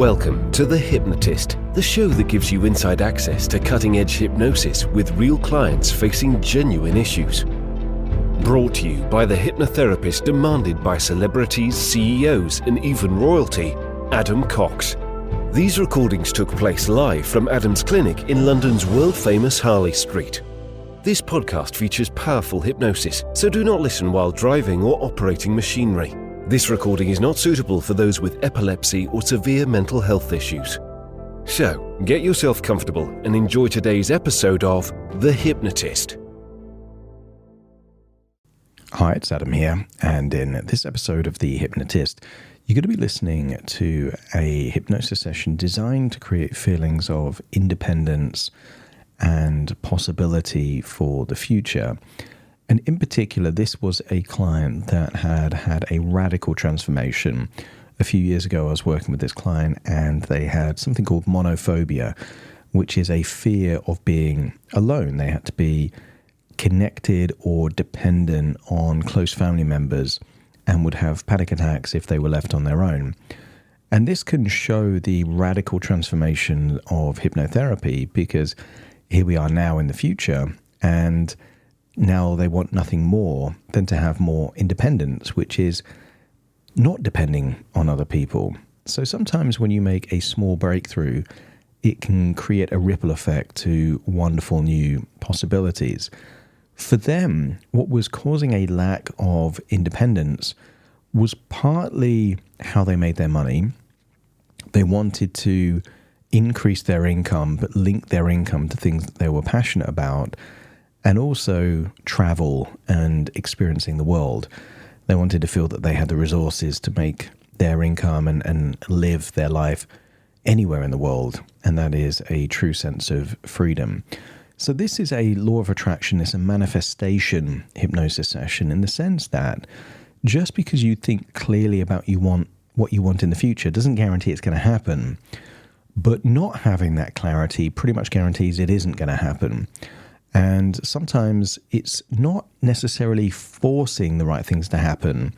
Welcome to The Hypnotist, the show that gives you inside access to cutting-edge hypnosis with real clients facing genuine issues. Brought to you by the hypnotherapist demanded by celebrities, CEOs, and even royalty, Adam Cox. These recordings took place live from Adam's clinic in London's world-famous Harley Street. This podcast features powerful hypnosis, so do not listen while driving or operating machinery. This recording is not suitable for those with epilepsy or severe mental health issues. So, get yourself comfortable and enjoy today's episode of The Hypnotist. Hi, it's Adam here, and in this episode of The Hypnotist, you're going to be listening to a hypnosis session designed to create feelings of independence and possibility for the future. And in particular, this was a client that had a radical transformation. A few years ago, I was working with this client, and they had something called monophobia, which is a fear of being alone. They had to be connected or dependent on close family members and would have panic attacks if they were left on their own. And this can show the radical transformation of hypnotherapy, because here we are now in the future, and now they want nothing more than to have more independence, which is not depending on other people. So sometimes when you make a small breakthrough, it can create a ripple effect to wonderful new possibilities. For them, what was causing a lack of independence was partly how they made their money. They wanted to increase their income, but link their income to things that they were passionate about, and also travel and experiencing the world. They wanted to feel that they had the resources to make their income and live their life anywhere in the world, and that is a true sense of freedom. So this is a law of attraction, it's a manifestation hypnosis session, in the sense that just because you think clearly about what you want in the future doesn't guarantee it's going to happen, but not having that clarity pretty much guarantees it isn't going to happen. And sometimes it's not necessarily forcing the right things to happen,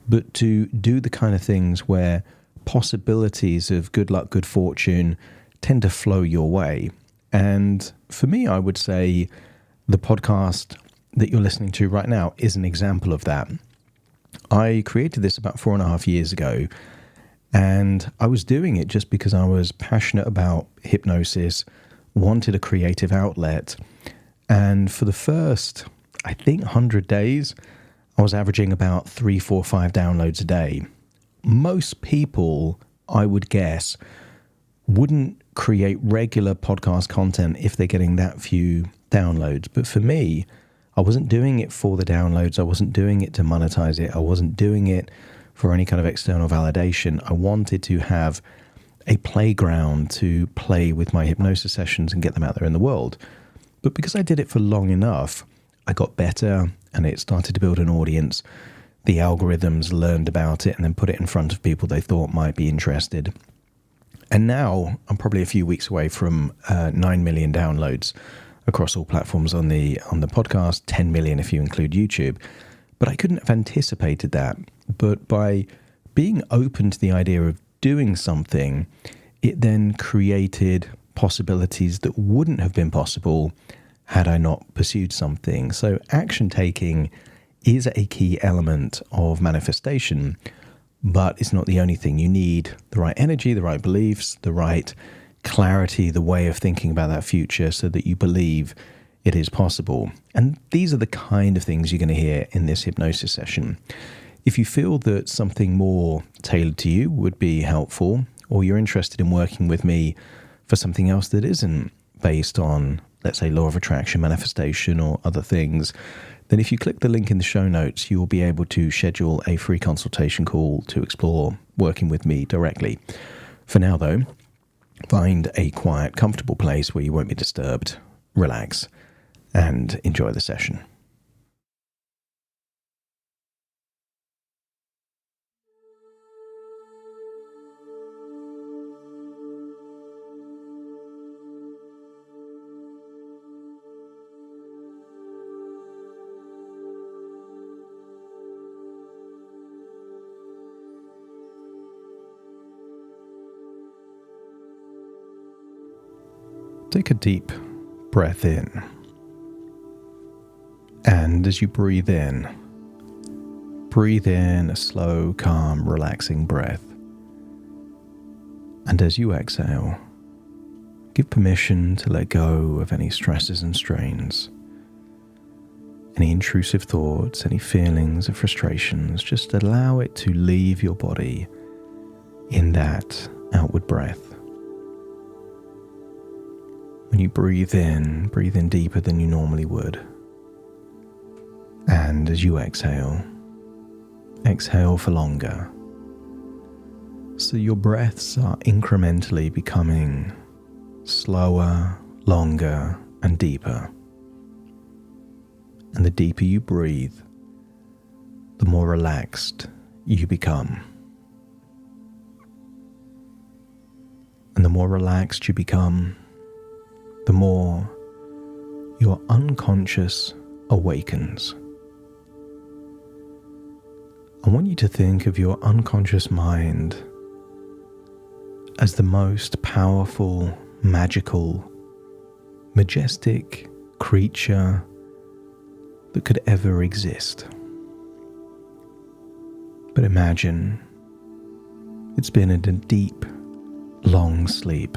but to do the kind of things where possibilities of good luck, good fortune tend to flow your way. And for me, I would say the podcast that you're listening to right now is an example of that. I created this about 4.5 years ago, and I was doing it just because I was passionate about hypnosis, wanted a creative outlet. And for the first, I think, 100 days, I was averaging about 3, 4, 5 downloads a day. Most people, I would guess, wouldn't create regular podcast content if they're getting that few downloads. But for me, I wasn't doing it for the downloads. I wasn't doing it to monetize it. I wasn't doing it for any kind of external validation. I wanted to have a playground to play with my hypnosis sessions and get them out there in the world. But because I did it for long enough, I got better and it started to build an audience. The algorithms learned about it and then put it in front of people they thought might be interested. And now I'm probably a few weeks away from 9 million downloads across all platforms on the podcast, 10 million if you include YouTube. But I couldn't have anticipated that. But by being open to the idea of doing something, it then created possibilities that wouldn't have been possible had I not pursued something. So action taking is a key element of manifestation, but it's not the only thing. You need the right energy, the right beliefs, the right clarity, the way of thinking about that future so that you believe it is possible. And these are the kind of things you're going to hear in this hypnosis session. If you feel that something more tailored to you would be helpful, or you're interested in working with me for something else that isn't based on, let's say, law of attraction, manifestation, or other things, then if you click the link in the show notes, you will be able to schedule a free consultation call to explore working with me directly. For now, though, find a quiet, comfortable place where you won't be disturbed, relax, and enjoy the session. take a deep breath in. And as you breathe in a slow, calm, relaxing breath. And as you exhale, give permission to let go of any stresses and strains, any intrusive thoughts, any feelings of frustrations. Just allow it to leave your body in that outward breath. When you breathe in deeper than you normally would. And as you exhale for longer. So your breaths are incrementally becoming slower, longer, and deeper. And the deeper you breathe, the more relaxed you become. And the more relaxed you become, the more your unconscious awakens. I want you to think of your unconscious mind as the most powerful, magical, majestic creature that could ever exist. But imagine it's been in a deep, long sleep.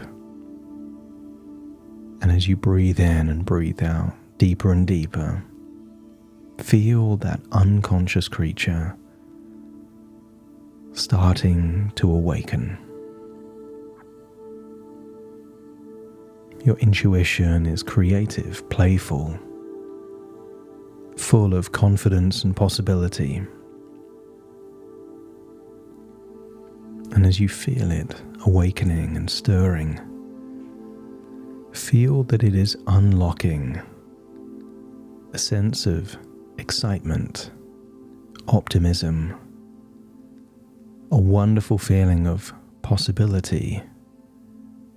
And as you breathe in and breathe out, deeper and deeper, feel that unconscious creature starting to awaken. Your intuition is creative, playful, full of confidence and possibility. And as you feel it awakening and stirring, feel that it is unlocking a sense of excitement, optimism, a wonderful feeling of possibility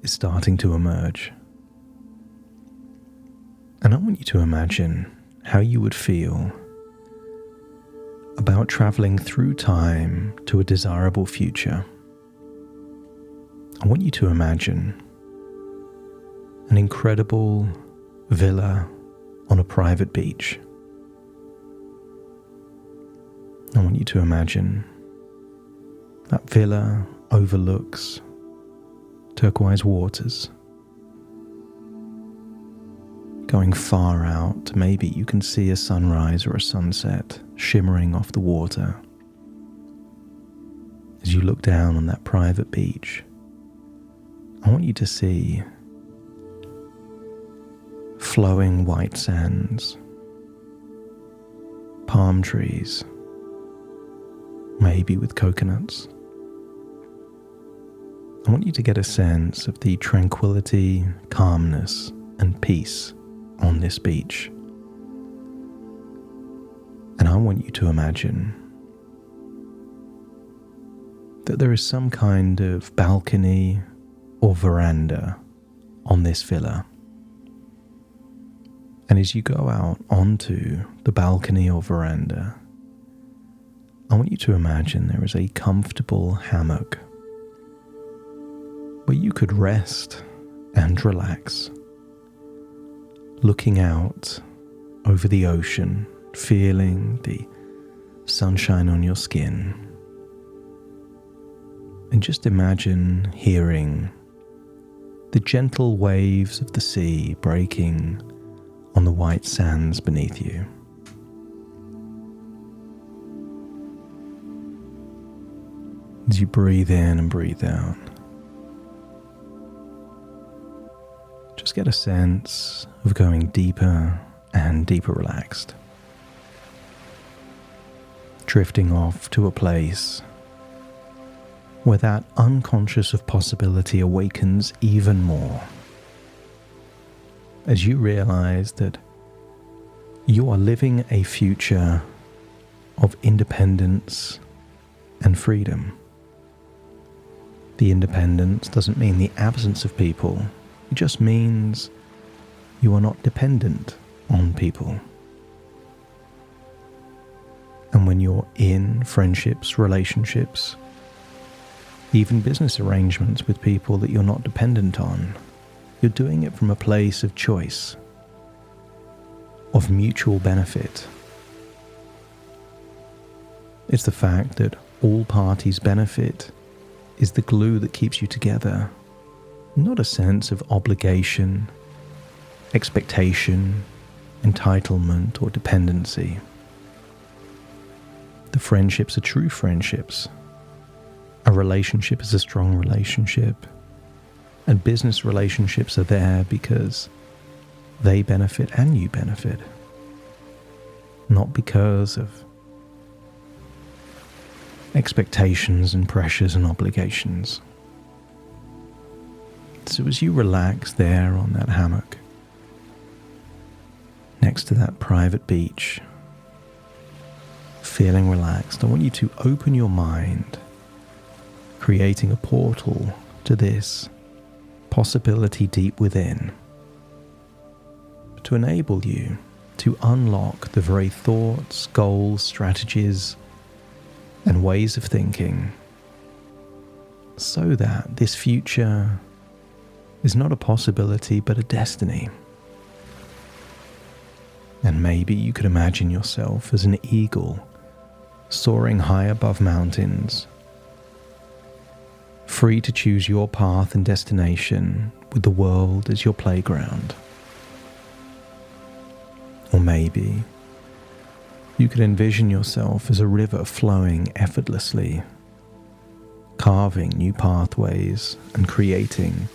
is starting to emerge. And I want you to imagine how you would feel about traveling through time to a desirable future. I want you to imagine an incredible villa on a private beach. I want you to imagine that villa overlooks turquoise waters. Going far out, maybe you can see a sunrise or a sunset shimmering off the water. As you look down on that private beach, I want you to see flowing white sands, palm trees, maybe with coconuts. I want you to get a sense of the tranquility, calmness, and peace on this beach. And I want you to imagine that there is some kind of balcony or veranda on this villa. And as you go out onto the balcony or veranda, I want you to imagine there is a comfortable hammock where you could rest and relax, looking out over the ocean, feeling the sunshine on your skin. And just imagine hearing the gentle waves of the sea breaking on the white sands beneath you. As you breathe in and breathe out, just get a sense of going deeper and deeper relaxed, drifting off to a place where that unconscious of possibility awakens even more. As you realize that you are living a future of independence and freedom. The independence doesn't mean the absence of people. It just means you are not dependent on people. And when you're in friendships, relationships, even business arrangements with people that you're not dependent on, You're doing it from a place of choice, of mutual benefit. It's the fact that all parties benefit is the glue that keeps you together, not a sense of obligation, expectation, entitlement, or dependency. The friendships are true friendships. A relationship is a strong relationship. And business relationships are there because they benefit and you benefit. Not because of expectations and pressures and obligations. So as you relax there on that hammock, next to that private beach, feeling relaxed, I want you to open your mind, creating a portal to this possibility deep within, to enable you to unlock the very thoughts, goals, strategies, and ways of thinking, so that this future is not a possibility but a destiny. And maybe you could imagine yourself as an eagle soaring high above mountains, free to choose your path and destination with the world as your playground. Or maybe you could envision yourself as a river flowing effortlessly, carving new pathways and creating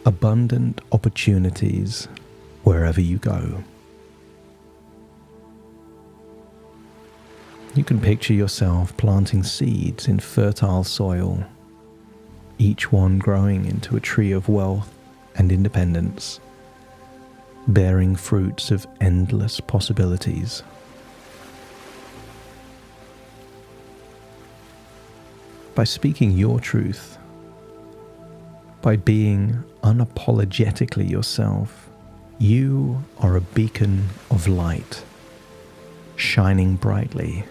abundant opportunities wherever you go. You can picture yourself planting seeds in fertile soil, each one growing into a tree of wealth and independence, bearing fruits of endless possibilities. By speaking your truth, by being unapologetically yourself, you are a beacon of light, shining brightly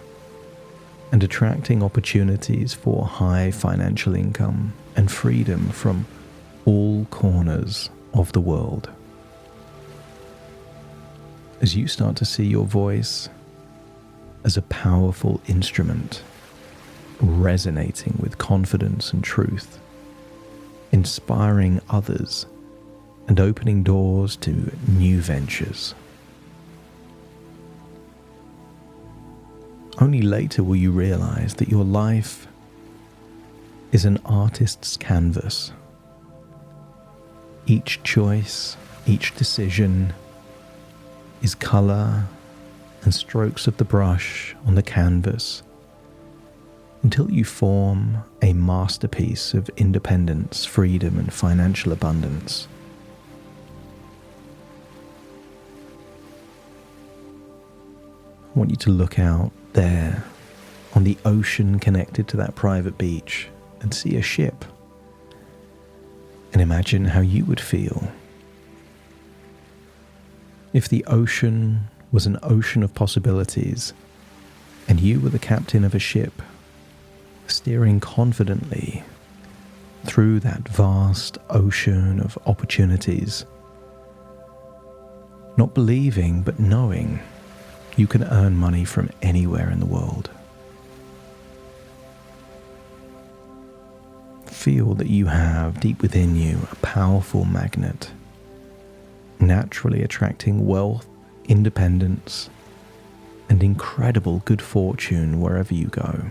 and attracting opportunities for high financial income and freedom from all corners of the world. As you start to see your voice as a powerful instrument, resonating with confidence and truth, inspiring others and opening doors to new ventures. Only later will you realize that your life is an artist's canvas. Each choice, each decision is color and strokes of the brush on the canvas until you form a masterpiece of independence, freedom, and financial abundance. I want you to look out there on the ocean connected to that private beach and see a ship, and imagine how you would feel if the ocean was an ocean of possibilities and you were the captain of a ship steering confidently through that vast ocean of opportunities, not believing but knowing you can earn money from anywhere in the world. Feel that you have deep within you a powerful magnet, naturally attracting wealth, independence, and incredible good fortune wherever you go.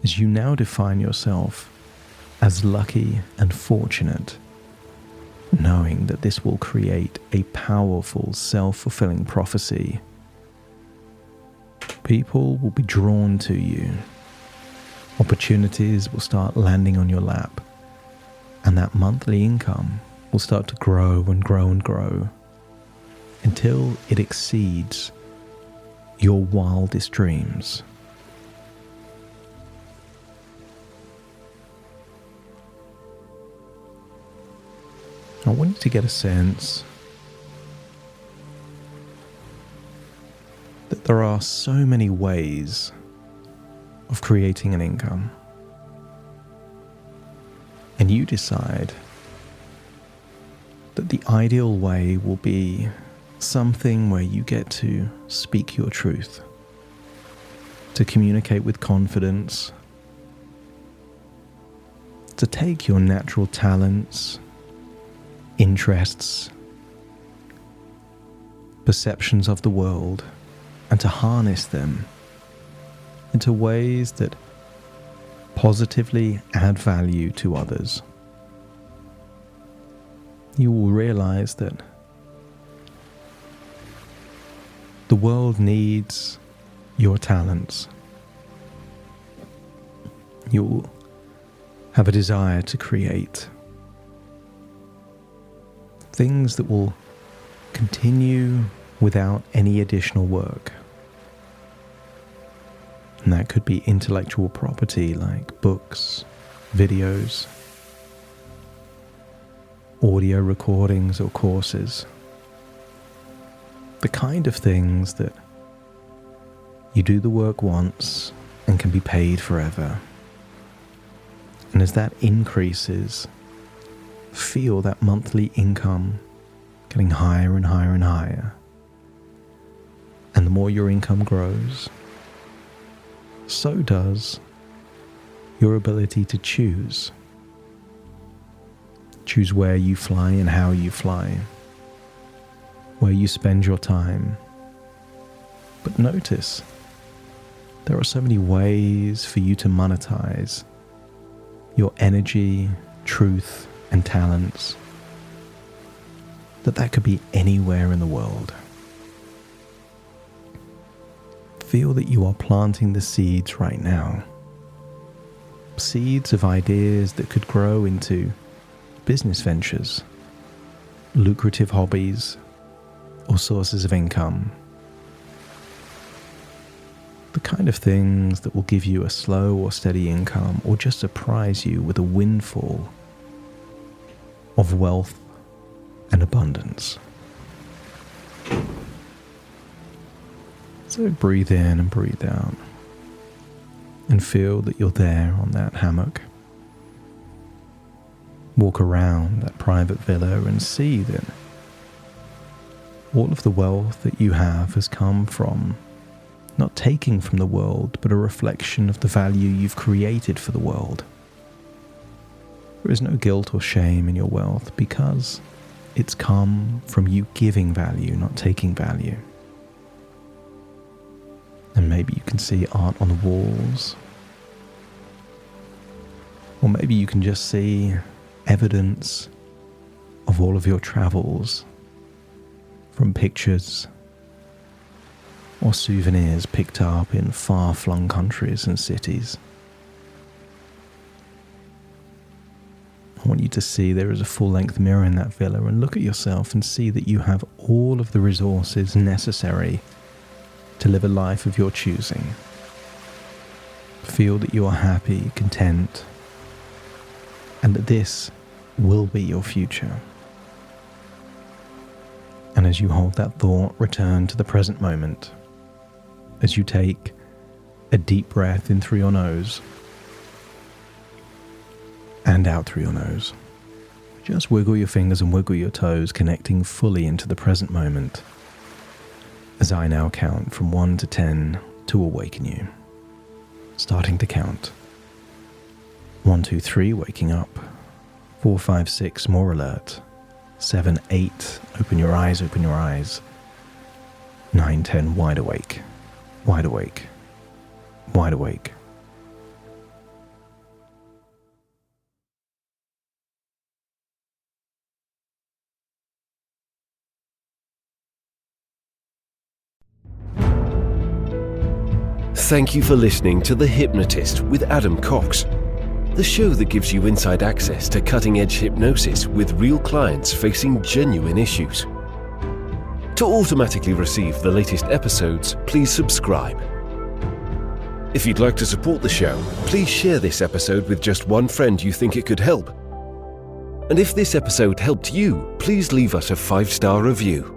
As you now define yourself as lucky and fortunate, knowing that this will create a powerful self-fulfilling prophecy. People will be drawn to you. Opportunities will start landing on your lap, and that monthly income will start to grow and grow and grow until it exceeds your wildest dreams. I want you to get a sense that there are so many ways of creating an income, and you decide that the ideal way will be something where you get to speak your truth, to communicate with confidence, to take your natural talents, interests, perceptions of the world, and to harness them into ways that positively add value to others. You will realize that the world needs your talents. You'll have a desire to create things that will continue without any additional work. And that could be intellectual property like books, videos, audio recordings or courses. The kind of things that you do the work once and can be paid forever. And as that increases, feel that monthly income getting higher and higher and higher. And the more your income grows, so does your ability to choose. Choose where you fly and how you fly, where you spend your time. But notice, there are so many ways for you to monetize your energy, truth, and talents that could be anywhere in the world. Feel that you are planting the seeds right now. Seeds of ideas that could grow into business ventures, lucrative hobbies, or sources of income. The kind of things that will give you a slow or steady income, or just surprise you with a windfall of wealth and abundance. So breathe in and breathe out, and feel that you're there on that hammock. Walk around that private villa and see that all of the wealth that you have has come from not taking from the world, but a reflection of the value you've created for the world. There is no guilt or shame in your wealth because it's come from you giving value, not taking value. And maybe you can see art on the walls, or maybe you can just see evidence of all of your travels from pictures or souvenirs picked up in far-flung countries and cities. I want you to see there is a full-length mirror in that villa and look at yourself and see that you have all of the resources necessary to live a life of your choosing. Feel that you are happy, content, and that this will be your future. And as you hold that thought, return to the present moment. As you take a deep breath in through your nose and out through your nose. Just wiggle your fingers and wiggle your toes, connecting fully into the present moment. As I now count from 1 to 10 to awaken you. Starting to count. 1, 2, 3, waking up. 4, 5, 6, more alert. 7, 8, open your eyes, open your eyes. 9, 10, wide awake. Wide awake. Wide awake. Thank you for listening to The Hypnotist with Adam Cox, the show that gives you inside access to cutting-edge hypnosis with real clients facing genuine issues. To automatically receive the latest episodes, please subscribe. If you'd like to support the show, please share this episode with just one friend you think it could help. And if this episode helped you, please leave us a 5-star review.